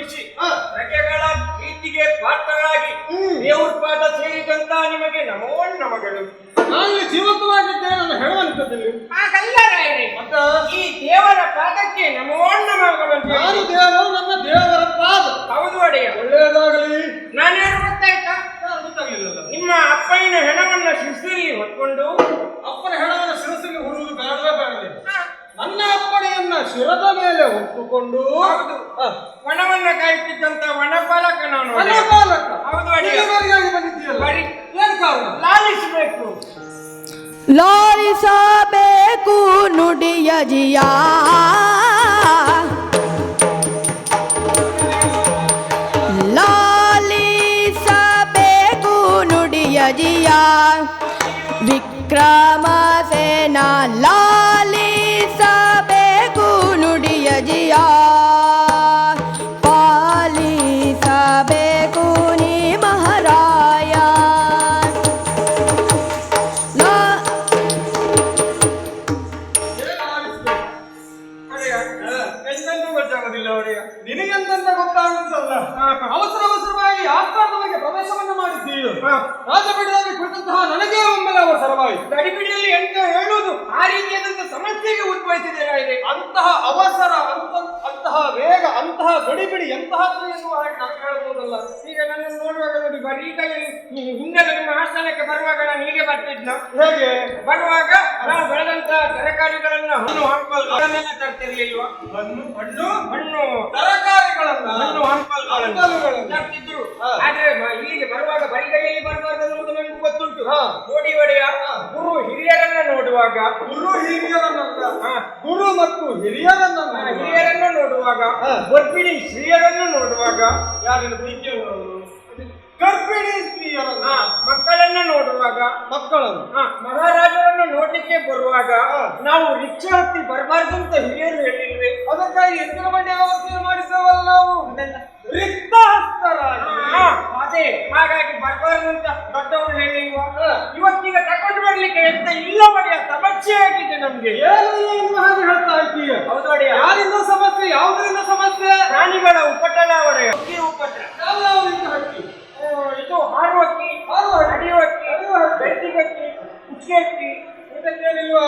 ಗೌರವಿಸಿ ಪ್ರಜೆಗಳ ಪ್ರೀತಿಗೆ ಪಾತ್ರರಾಗಿ ದೇವ್ರ ಪಾದ ಸೇರಿದಂತ ನಿಮಗೆ ನಮೋ ನಮಗಳು. ನಾನು ಜೀವಂತವಾಗಿದ್ದೆ, ನನ್ನ ಹೆಣವನಿದ್ದಲ್ಲಿ ಹಾಗಲ್ಲ ರಾಯರೇ, ಈ ದೇವರ ಪಾದಕ್ಕೆ ನಮೋ ನಮಗಳು. ನಾನು ದೇವರು, ನನ್ನ ದೇವರ ಪಾದ. ಹೌದು ಒಡೆಯ, ಒಳ್ಳೆಯದಾಗಲಿ. ನಾನೇನು ಗೊತ್ತಾಯ್ತಾ? ಗೊತ್ತಾಗ್ಲಿಲ್ಲ. ನಿಮ್ಮ ಅಪ್ಪನ ಹೆಣವನ್ನ ಶಿರಸಿನಲ್ಲಿ ಹೊತ್ಕೊಂಡು, ಅಪ್ಪನ ಹೆಣವನ್ನು ಶಿರಸಿಗೆ ಹೊರುವುದು ಬೇಡವೇ ಬೇಡವೇ, ನನ್ನ ಅಪ್ಪಣೆಯನ್ನ ಶಿರದ ಮೇಲೆ ಹೊತ್ತುಕೊಂಡು ವನವನ್ನ ಕಾಯುತ್ತಿದ್ದಂತ ವನಪಾಲಕ ನಾನು. ಹೌದು ಒಡೆಯ, ಬಂದಿದ್ದೀಯಲ್ಲ, ಏನು ಕಾರಣ? ಲಾಲಿಸಬೇಕು, ಲಾಲಿಸಬೇಕು ನುಡಿಯ ಜಿಯ, ಲಾಲಿಸಬೇಕು ನುಡಿಯ ಜಿಯ, ವಿಕ್ರಮ ಸೇನ ಲಾಲಿಸಬೇಕು ನುಡಿಯ ಜಿಯ, ಪಾಲಿಸಬೇಕು ನೀ ಮಹಾರಾಯ. ಗೊತ್ತಾಗೋದಿಲ್ಲ ಅವರಿಗೆ, ನಿನಗೆಂತ ಗೊತ್ತಾಗುತ್ತಲ್ಲ. ಅವಸರವಾಗಿ ಆಸ್ಥಾನದೊಳಗೆ ಪ್ರವೇಶವನ್ನು ಮಾಡಿದ್ದೀಯ. ರಾಜಬೀಡದಲ್ಲಿ ಕುಳಿತಂತಹ ನನಗೇ ಒಮ್ಮೆಲೆ ಅವಸರವಾಯಿತು. ಗಡಿಬಿಡಿಯಲ್ಲಿ ಎಂತ ಹೇಳುವುದು, ಆ ರೀತಿಯಾದಂತಹ ಸಮಸ್ಯೆಗೆ ಉದ್ಭವಿಸಿದೆ. ಅಂತಹ ಅವಸರ, ಅಂತಹ ವೇಗ, ಅಂತಹ ಗಡಿಬಿಡಿ ಎಂತಹದ್ದು ಎನ್ನುವ ಹಾಗೆ ನಾವು ಹೇಳ್ಬೋದಲ್ಲ. ಈಗ ನನ್ನನ್ನು ನೋಡುವಾಗ ನೋಡಿ, ಬರೀ ಕೈಯಲ್ಲಿ ಹಿಂದೆಲ್ಲ ನಿಮ್ಮ ಆಸ್ಥಾನಕ್ಕೆ ಬರುವಾಗ ನಾನು ಹೀಗೆ ಬರ್ತಿದ್ನ. ಹೇಗೆ ಬರುವಾಗ ನಾವು ಬೆಳೆದಂತ ತರಕಾರಿಗಳನ್ನ ಹಣ್ಣು ಹಂಪಲುಗಳನ್ನೆಲ್ಲ ತರ್ತಿರ್ಲಿಲ್ವಾ? ಹಣ್ಣು ಹಣ್ಣು ತರಕಾರಿಗಳನ್ನ, ಹಣ್ಣು ಹಂಪಲುಗಳನ್ನು ತರ್ತಿದ್ರು. ಆದ್ರೆ ಇಲ್ಲಿಗೆ ಬರುವಾಗ ಬರಿಗೈಯಲ್ಲಿ ಬರಬಾರ್ದು ಅನ್ನೋದು ನನಗೆ ಗೊತ್ತುಂಟು. ನೋಡಿ ಒಡೆಯ, ಗುರು ಹಿರಿಯರನ್ನ ನೋಡುವಾಗ, ಗುರು ಮತ್ತು ಹಿರಿಯರನ್ನು ನೋಡುವಾಗ, ಗರ್ಭಿಣಿ ಸ್ತ್ರೀಯರನ್ನು ನೋಡುವಾಗ, ಯಾರನ್ನು ಪ್ರೀತಿಯನ್ನು, ಗರ್ಭಿಣಿ ಸ್ತ್ರೀಯರನ್ನ, ಮಕ್ಕಳನ್ನು ನೋಡುವಾಗ, ಮಕ್ಕಳನ್ನು, ಮಹಾರಾಜರನ್ನು ನೋಡ್ಲಿಕ್ಕೆ ಬರುವಾಗ ನಾವು ರಿಕ್ಷಾ ಹತ್ತಿ ಬರಬಾರ್ದು ಅಂತ ಹಿರಿಯರು ಹೇಳಿಲ್ವೇ? ಅದಕ್ಕಾಗಿ ಎತ್ತಿನ ಬಂಡಿ ವ್ಯವಸ್ಥೆ ಮಾಡಿದ್ದೇವಲ್ಲ ನಾವು, ರಿಕ್ತ ಹಸ್ತರಾಗಿ. ಅದೇ, ಹಾಗಾಗಿ ಬರಬಾರ್ದು ಅಂತ ದೊಡ್ಡವರು ಹೇಳಿಲ್ವಾ? ಇವತ್ತೀಗ ತಕೊಂಡು ಬರ್ಲಿಕ್ಕೆ ಎಂತ ಇಲ್ಲ ಒಡೆಯ, ಸಮಸ್ಯೆ ಆಗಿದೆ ನಮ್ಗೆ. ಏನು ಹಾಗೆ ಹೇಳ್ತಾ ಇದ್ದೀಯ? ಹೌದು ಒಡೆಯ. ಯಾರಿಂದ ಸಮಸ್ಯೆ, ಯಾವುದರಿಂದ ಸಮಸ್ಯೆ? ಪ್ರಾಣಿಗಳ ಉಪಟಳ ಒಡೆಯ. ಉಪದ್ರ ಯಾವ ರೀತಿ ಹಕ್ಕಿ? ಇದು ಹಾರು ಹಕ್ಕಿ, ಅಡಿಯು ಹಕ್ಕಿ, ಬೆಟ್ಟಿಗಕ್ಕಿ, ಕುಚ್ಚಿ ಹಕ್ಕಿ, ಇದಕ್ಕೇನಿಲ್ವಾ?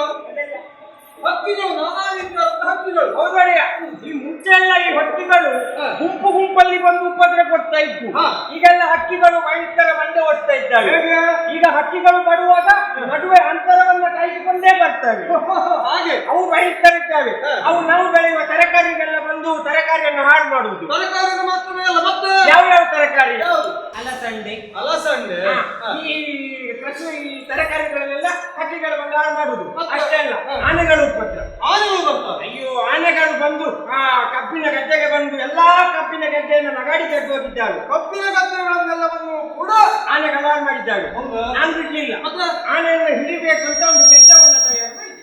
ಹಕ್ಕಿಗಳು, ನಾನಾ ರೀತಿಯ ಹಕ್ಕಿಗಳು. ಹೌದೊಡೆಯ. ಈ ಮುಂಚೆ ಎಲ್ಲ ಈ ಹಕ್ಕಿಗಳು ಗುಂಪು ಗುಂಪಲ್ಲಿ ಬಂದು ಉಪದ್ರ ಕೊಡ್ತಾ ಇತ್ತು. ಈಗೆಲ್ಲ ಹಕ್ಕಿಗಳು ಭಯಂಕರ ಮಂಡೆ ಓಡ್ತಾ ಇದ್ದಾವೆ. ಈಗ ಹಕ್ಕಿಗಳು ಬರುವಾಗ ನಡುವೆ ಅಂತರವನ್ನ ಕಾಯ್ದುಕೊಂಡೇ ಬರ್ತವೆ. ಹಾಗೆ ಅವು ಭಯಂಕರ ಇದ್ದಾವೆ. ಅವು ನಾವು ಬೆಳೆಯುವ ತರಕಾರಿಗೆಲ್ಲ ಬಂದು ತರಕಾರಿಯನ್ನು ಹಾಳು ಮಾಡುವುದು. ತರಕಾರಿ ಮಾತ್ರವೇ ಅಲ್ಲ, ಮತ್ತೆ ಯಾವ್ಯಾವ ತರಕಾರಿ? ಅಲಸಂಡೆ, ಈ ಕೃಷಿ ತರಕಾರಿಗಳನ್ನೆಲ್ಲ ಹಕ್ಕಿಗಳು ಬಂದು ಹಾಳು ಮಾಡುದು. ಅಷ್ಟೇ ಅಲ್ಲ, ಆನೆಗಳು ಉಪದ್ರ. ಅಯ್ಯೋ, ಆನೆಗಳು ಬಂದು ಕಬ್ಬಿನ ಗದ್ದೆಗೆ ಬಂದು ಎಲ್ಲಾ ಕಬ್ಬಿನ ಗದ್ದೆಯನ್ನು ನಗಾಡಿ ತೆಗೆದು ಹೋಗಿದ್ದಾವೆ. ಕಬ್ಬಿನ ಗದ್ದೆಗಳನ್ನೆಲ್ಲವನ್ನು ಕೂಡ ಆನೆಗಳು ಹಾಳು ಮಾಡಿದ್ದಾವೆ. ನಾನು ಬಿಡ್ಲಿಲ್ಲ. ಆನೆಯನ್ನು ಹಿಡಿಬೇಕಂತ ಒಂದು ಕೆಟ್ಟವನ್ನ ತಯಾರು ಮಾಡಿ.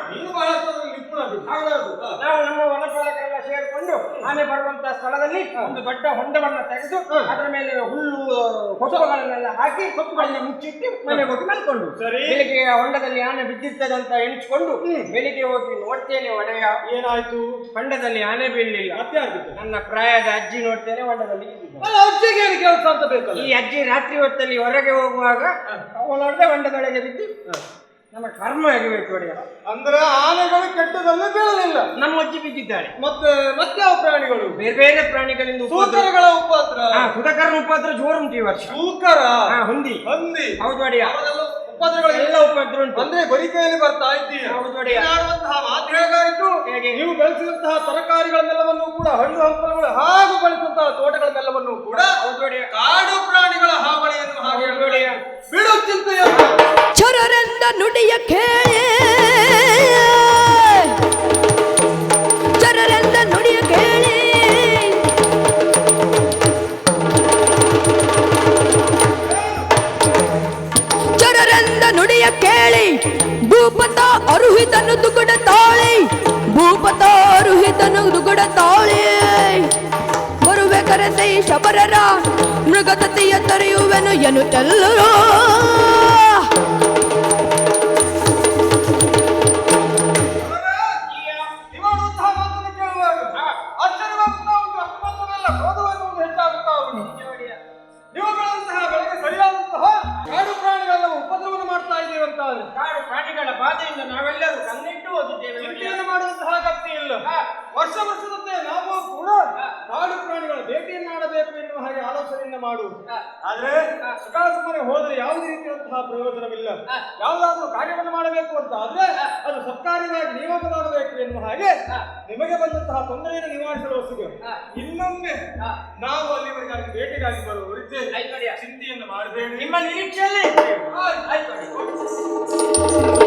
ನೀನು ಬಹಳ ನಿಪುಣರು. ಹೌದೌದು. ನಾವು ನಮ್ಮ ವನಪಾಲಕರೆಲ್ಲ ಸೇರಿಕೊಂಡು ಆನೆ ಬರುವಂತಹ ಸ್ಥಳದಲ್ಲಿ ಒಂದು ದೊಡ್ಡ ಹೊಂಡವನ್ನ ತೆಗೆದು ಅದರ ಮೇಲೆ ಹುಲ್ಲು ಕೊಬ್ಬುಗಳನ್ನೆಲ್ಲ ಹಾಕಿ ಕೊಬ್ಬುಗಳನ್ನ ಮುಚ್ಚಿಟ್ಟು ಮನೆಗೆ ಹೋಗಿ ಮಲ್ಕೊಂಡು, ಬೆಳಿಗ್ಗೆ ಹೊಂಡದಲ್ಲಿ ಆನೆ ಬಿದ್ದಿರ್ತದೆ ಅಂತ ಎಣಿಸ್ಕೊಂಡು ಬೆಳಿಗ್ಗೆ ಹೋಗಿ ನೋಡ್ತೇನೆ ಒಡೆಯ, ಏನಾಯ್ತು? ಹೊಂಡದಲ್ಲಿ ಆನೆ ಬೀಳಲಿಲ್ಲ. ನನ್ನ ಪ್ರಾಯದ ಅಜ್ಜಿ ನೋಡ್ತೇನೆ, ಹೊಂಡದಲ್ಲಿ ಅಜ್ಜಿಗೆ ಕೆಲಸ ಅಂತ ಬೇಕಲ್ಲ. ಈ ಅಜ್ಜಿ ರಾತ್ರಿ ಹೊತ್ತಲ್ಲಿ ಹೊರಗೆ ಹೋಗುವಾಗ ನೋಡಿದ್ರೆ ಹೊಂಡದೊಳಗೆ ಬಿದ್ದು ನಮ್ಮ ಕರ್ಮ ಆಗಬೇಕು ಒಡೆಯ. ಅಂದ್ರೆ ಆನೆಗಳು ಕೆಟ್ಟದಲ್ಲೂ ಬೀಳಲಿಲ್ಲ, ನಮ್ಮ ಅಜ್ಜಿ ಬಿದ್ದಿದ್ದಾಳೆ. ಮತ್ತೆ ಯಾವ ಪ್ರಾಣಿಗಳು? ಬೇರೆ ಬೇರೆ ಪ್ರಾಣಿಗಳಿಂದ ಸೂಕರಗಳ ಉಪದ್ರ. ಸುಧಕರನ ಉಪದ್ರ ಜೋರುಂಟು ಈ ವರ್ಷ. ಸೂಕರ, ಹೊಂದಿ. ಹೌದು ಒಡೆಯ. ಉಪದ್ರಗಳೆಲ್ಲ ಉಪದ್ರ ಉಂಟು. ಅಂದ್ರೆ ಬರಿಕೆಯಲ್ಲಿ ಬರ್ತಾ ಇದ್ದೀಯ. ಹೌದು ಒಡೆಯ. ಆಡುವಂತಹ ಮಾತು ಹೇಗಾಯಿತು? ನೀವು ಬೆಳೆಸಿದಂತಹ ತರಕಾರಿಗಳನ್ನೆಲ್ಲವನ್ನು ಕೂಡ, ಹಣ್ಣು ಹಂಪಲುಗಳು ಹಾಗೂ ಬೆಳೆಸಿದಂತಹ ತೋಟಗಳನ್ನೆಲ್ಲವನ್ನು ಕೂಡ ಕಾಡು ಪ್ರಾಣಿಗಳ ಹಾವಳಿಯನ್ನು ಹಾಗೆ ಬಿಡು ಚಿಂತೆಯನ್ನು ಚರರೆಂದ ನುಡಿಯ ಕೇಳಿ, ಚರರೆಂದ ನುಡಿಯ ಕೇಳಿ, ಚರರೆಂದ ನುಡಿಯ ಕೇಳಿ, ಭೂಪತ ಅರುಹಿತನು ದುಗುಡ ತಾಳಿ, ಭೂಪತ ಅರುಹಿತನು ದುಗುಡ ತಾಳಿ, ಬರುವೆ ಕರೆಸೈ ಶಬರರ ಮೃಗತತಿಯ ತರೆಯುವೆನು ಎನ್ನುತ್ತೆಲ್ಲರೂ. ವರ್ಷದಂತೆ ನಾವು ಕೂಡ ಕಾಡು ಪ್ರಾಣಿಗಳ ಭೇಟಿಯನ್ನಾಡಬೇಕು ಎನ್ನುವ ಹಾಗೆ ಆಲೋಚನೆಯನ್ನ ಮಾಡುವುದು. ಆದ್ರೆ ಸುಖಾಸುಮ್ಮನೆ ಹೋದರೆ ಯಾವುದೇ ರೀತಿಯಾದಂತಹ ಪ್ರಯೋಜನವಿಲ್ಲ. ಯಾವುದಾದ್ರೂ ಕಾರ್ಯವನ್ನು ಮಾಡಬೇಕು ಅಂತ ಆದ್ರೆ ಅದು ಸರ್ಕಾರವಾಗಿ ನೇಮಕವಾಗಬೇಕು ಎನ್ನುವ ಹಾಗೆ ನಿಮಗೆ ಬಂದಂತಹ ತೊಂದರೆಯನ್ನು ನಿವಾರಿಸಲು ಹೊಸಗೆ ಇನ್ನೊಮ್ಮೆ ನಾವು ಅಲ್ಲಿವರೆಗಾಗಿ ಭೇಟಿಗಾಗಿ ಬರುವವರಿದ್ದೇವೆ. ಚಿಂತೆಯನ್ನು ಮಾಡಬೇಡಿ. ನಿಮ್ಮ ನಿರೀಕ್ಷೆಯಲ್ಲೇ ಆಯ್ತು.